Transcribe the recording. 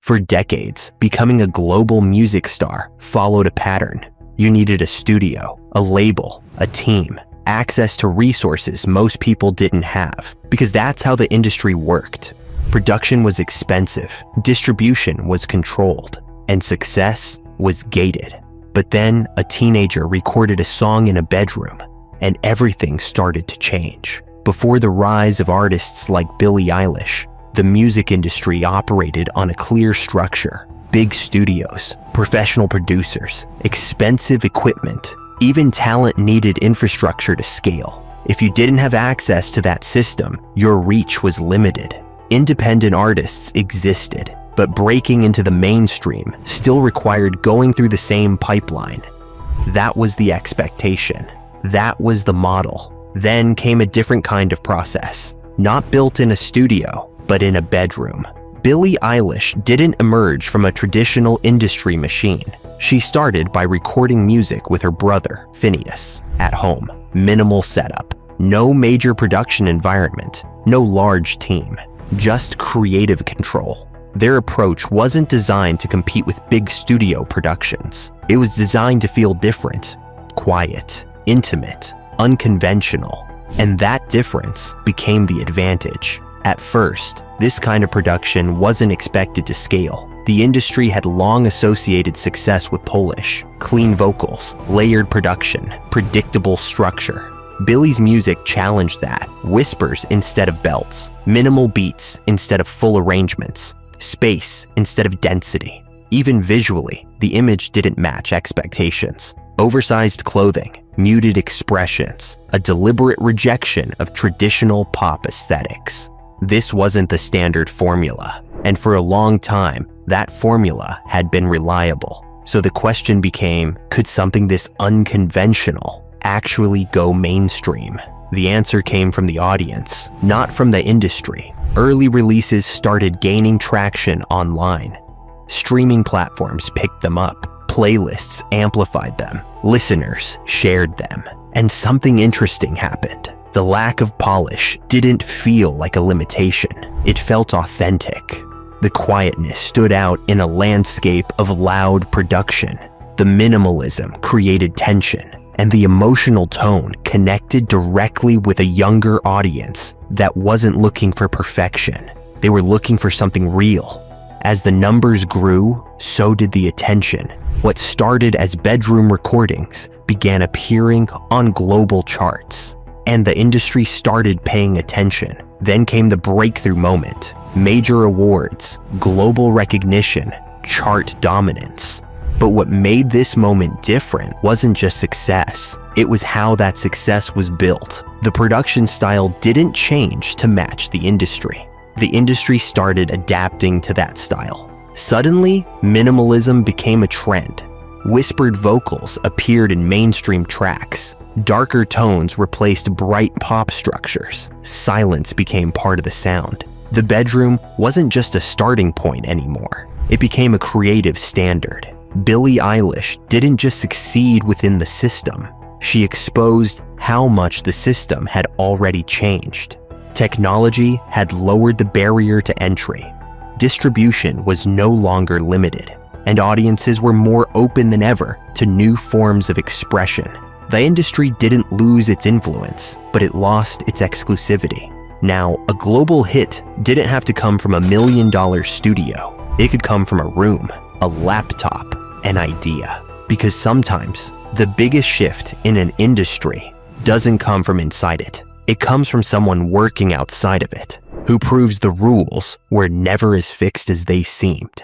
For decades, becoming a global music star followed a pattern. You needed a studio, a label, a team, access to resources most people didn't have, because that's how the industry worked. Production was expensive, distribution was controlled, and success was gated. But then a teenager recorded a song in a bedroom, and everything started to change. Before the rise of artists like Billie Eilish, the music industry operated on a clear structure. Big studios, professional producers, expensive equipment, even talent needed infrastructure to scale. If you didn't have access to that system, your reach was limited. Independent artists existed, but breaking into the mainstream still required going through the same pipeline. That was the expectation. That was the model. Then came a different kind of process, not built in a studio, but in a bedroom. Billie Eilish didn't emerge from a traditional industry machine. She started by recording music with her brother, Phineas, at home. Minimal setup, no major production environment, no large team, just creative control. Their approach wasn't designed to compete with big studio productions. It was designed to feel different, quiet, intimate, unconventional, and that difference became the advantage. At first, this kind of production wasn't expected to scale. The industry had long associated success with polish, clean vocals, layered production, predictable structure. Billie's music challenged that. Whispers instead of belts, minimal beats instead of full arrangements, space instead of density. Even visually, the image didn't match expectations. Oversized clothing, muted expressions, a deliberate rejection of traditional pop aesthetics. This wasn't the standard formula, and for a long time, that formula had been reliable. So the question became, could something this unconventional actually go mainstream? The answer came from the audience, not from the industry. Early releases started gaining traction online. Streaming platforms picked them up, playlists amplified them, listeners shared them, and something interesting happened. The lack of polish didn't feel like a limitation. It felt authentic. The quietness stood out in a landscape of loud production. The minimalism created tension, and the emotional tone connected directly with a younger audience that wasn't looking for perfection. They were looking for something real. As the numbers grew, so did the attention. What started as bedroom recordings began appearing on global charts. And the industry started paying attention. Then came the breakthrough moment. Major awards, global recognition, chart dominance. But what made this moment different wasn't just success. It was how that success was built. The production style didn't change to match the industry. The industry started adapting to that style. Suddenly, minimalism became a trend. Whispered vocals appeared in mainstream tracks. Darker tones replaced bright pop structures. Silence became part of the sound. The bedroom wasn't just a starting point anymore. It became a creative standard. Billie Eilish didn't just succeed within the system. She exposed how much the system had already changed. Technology had lowered the barrier to entry. Distribution was no longer limited, and audiences were more open than ever to new forms of expression. The industry didn't lose its influence, but it lost its exclusivity. Now, a global hit didn't have to come from $1 million studio. It could come from a room, a laptop, an idea. Because sometimes, the biggest shift in an industry doesn't come from inside it. It comes from someone working outside of it, who proves the rules were never as fixed as they seemed.